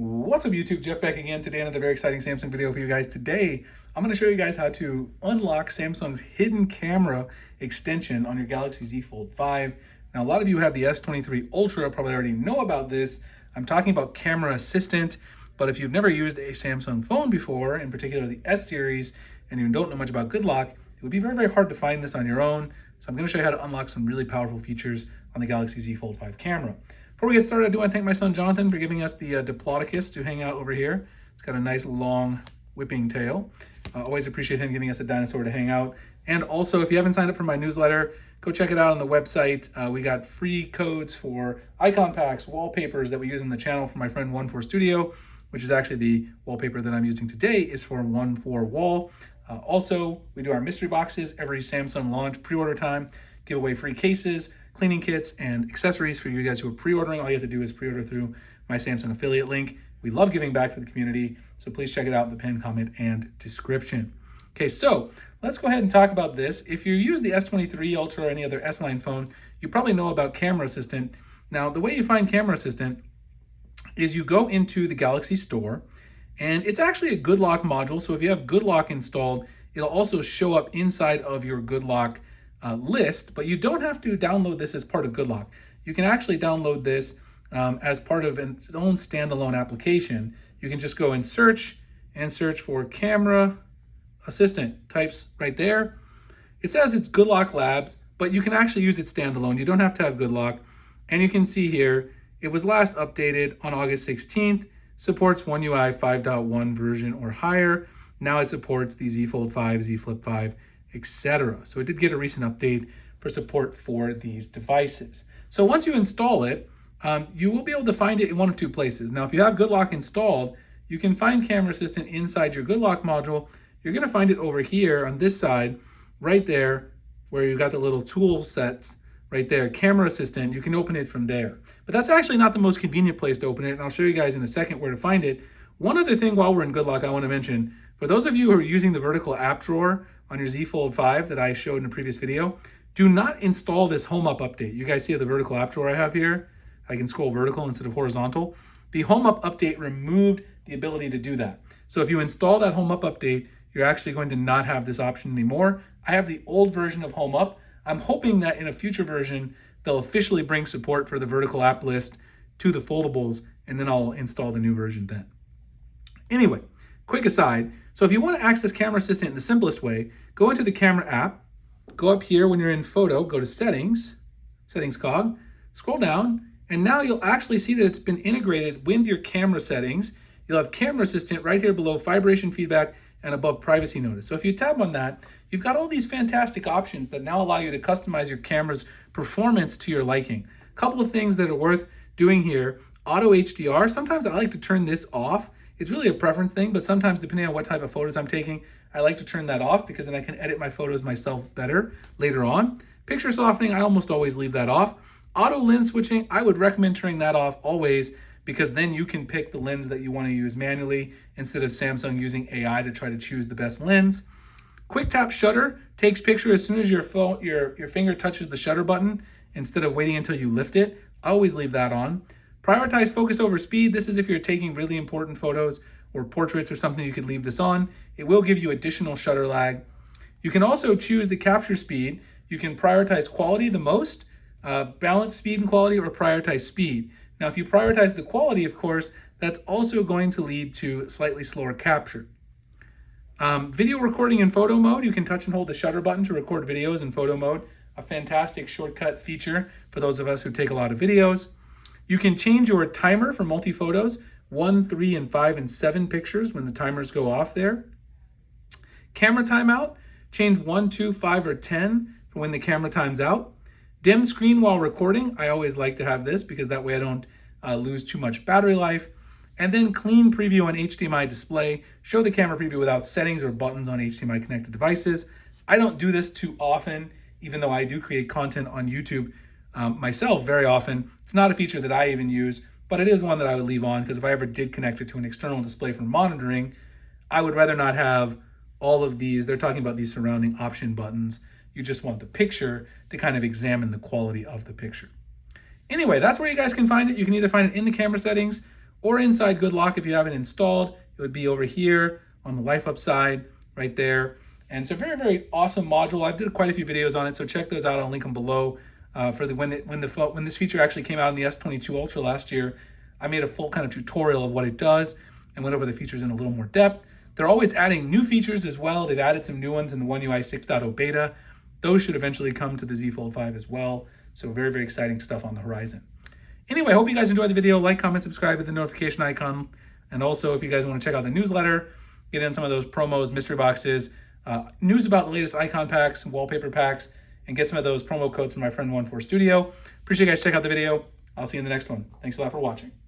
What's up YouTube, Jeff back again. Today another very exciting Samsung video for you guys. Today, I'm going to show you guys how to unlock Samsung's hidden camera extension on your Galaxy Z Fold 5. Now, a lot of you have the S23 Ultra, probably already know about this. I'm talking about Camera Assistant, but if you've never used a Samsung phone before, in particular the S series, and you don't know much about Good Lock, it would be very, very hard to find this on your own. So I'm going to show you how to unlock some really powerful features on the Galaxy Z Fold 5 camera. Before we get started, I do want to thank my son Jonathan for giving us the Diplodocus to hang out over here. It's got a nice long whipping tail. Always appreciate him giving us a dinosaur to hang out. And also, if you haven't signed up for my newsletter, go check it out on the website. We got free codes for icon packs, wallpapers that we use on the channel from my friend One4 Studio, which is actually the wallpaper that I'm using today is for One4 Wall. Also, we do our mystery boxes every Samsung launch pre-order time, give away free cases, cleaning kits, and accessories for you guys who are pre-ordering. All you have to do is pre-order through my Samsung affiliate link. We love giving back to the community, so please check it out in the pinned comment and description. Okay, so let's go ahead and talk about this. If you use the S23 Ultra or any other S line phone, you probably know about Camera Assistant. Now, the way you find Camera Assistant is you go into the Galaxy Store, and it's actually a Good Lock module. So if you have Good Lock installed, it'll also show up inside of your Good Lock list, but you don't have to download this as part of Good Lock. You can actually download this as part of its own standalone application. You can just go and search for Camera Assistant. Types right there. It says it's Good Lock Labs, but you can actually use it standalone. You don't have to have Good Lock. And you can see here, it was last updated on August 16th, supports One UI 5.1 version or higher. Now it supports the Z Fold 5, Z Flip 5, etc. So it did get a recent update for support for these devices. So once you install it, you will be able to find it in one of two places. Now, if you have Good Lock installed, you can find Camera Assistant inside your Good Lock module. You're going to find it over here on this side, right there, where you've got the little tool set right there, Camera Assistant. You can open it from there. But that's actually not the most convenient place to open it, and I'll show you guys in a second where to find it. One other thing while we're in Good Lock I want to mention, for those of you who are using the vertical app drawer on your Z Fold 5 that I showed in a previous video, do not install this Home Up update. You guys see the vertical app drawer I have here? I can scroll vertical instead of horizontal. The Home Up update removed the ability to do that. So if you install that Home Up update, you're actually going to not have this option anymore. I have the old version of Home Up. I'm hoping that in a future version, they'll officially bring support for the vertical app list to the foldables, and then I'll install the new version then. Anyway, quick aside. So if you want to access Camera Assistant in the simplest way, go into the camera app, go up here when you're in photo, go to settings, settings cog, scroll down, and now you'll actually see that it's been integrated with your camera settings. You'll have Camera Assistant right here below vibration feedback and above privacy notice. So if you tap on that, you've got all these fantastic options that now allow you to customize your camera's performance to your liking. A couple of things that are worth doing here. Auto HDR, sometimes I like to turn this off. It's really a preference thing, but sometimes depending on what type of photos I'm taking, I like to turn that off because then I can edit my photos myself better later on. Picture softening, I almost always leave that off. Auto lens switching, I would recommend turning that off always because then you can pick the lens that you want to use manually instead of Samsung using AI to try to choose the best lens. Quick tap shutter takes picture as soon as your finger touches the shutter button instead of waiting until you lift it. I always leave that on. Prioritize focus over speed. This is if you're taking really important photos or portraits or something, you could leave this on. It will give you additional shutter lag. You can also choose the capture speed. You can prioritize quality the most, balance speed and quality, or prioritize speed. Now, if you prioritize the quality, of course, that's also going to lead to slightly slower capture. Video recording in photo mode, you can touch and hold the shutter button to record videos in photo mode. A fantastic shortcut feature for those of us who take a lot of videos. You can change your timer for multi-photos, 1, 3, and 5, and 7 pictures when the timers go off there. Camera timeout, change 1, 2, 5, or 10 for when the camera times out. Dim screen while recording, I always like to have this because that way I don't lose too much battery life. And then clean preview on HDMI display, show the camera preview without settings or buttons on HDMI connected devices. I don't do this too often, even though I do create content on YouTube myself very often. It's not a feature that I even use, but it is one that I would leave on because if I ever did connect it to an external display for monitoring, I would rather not have all of these. They're talking about these surrounding option buttons. You just want the picture to kind of examine the quality of the picture. Anyway, that's where you guys can find it. You can either find it in the camera settings or inside Good Lock if you haven't installed. It would be over here on the Life Up side, right there. And it's a very, very awesome module. I've did quite a few videos on it, so check those out. I'll link them below. For when this feature actually came out in the S22 Ultra last year, I made a full kind of tutorial of what it does and went over the features in a little more depth. They're always adding new features as well. They've added some new ones in the One UI 6.0 beta. Those should eventually come to the Z Fold 5 as well. So very, very exciting stuff on the horizon. Anyway, I hope you guys enjoyed the video. Like, comment, subscribe with the notification icon. And also, if you guys want to check out the newsletter, get in some of those promos, mystery boxes, news about the latest icon packs, wallpaper packs, and get some of those promo codes from my friend One4 Studio. Appreciate you guys. Check out the video. I'll see you in the next one. Thanks a lot for watching.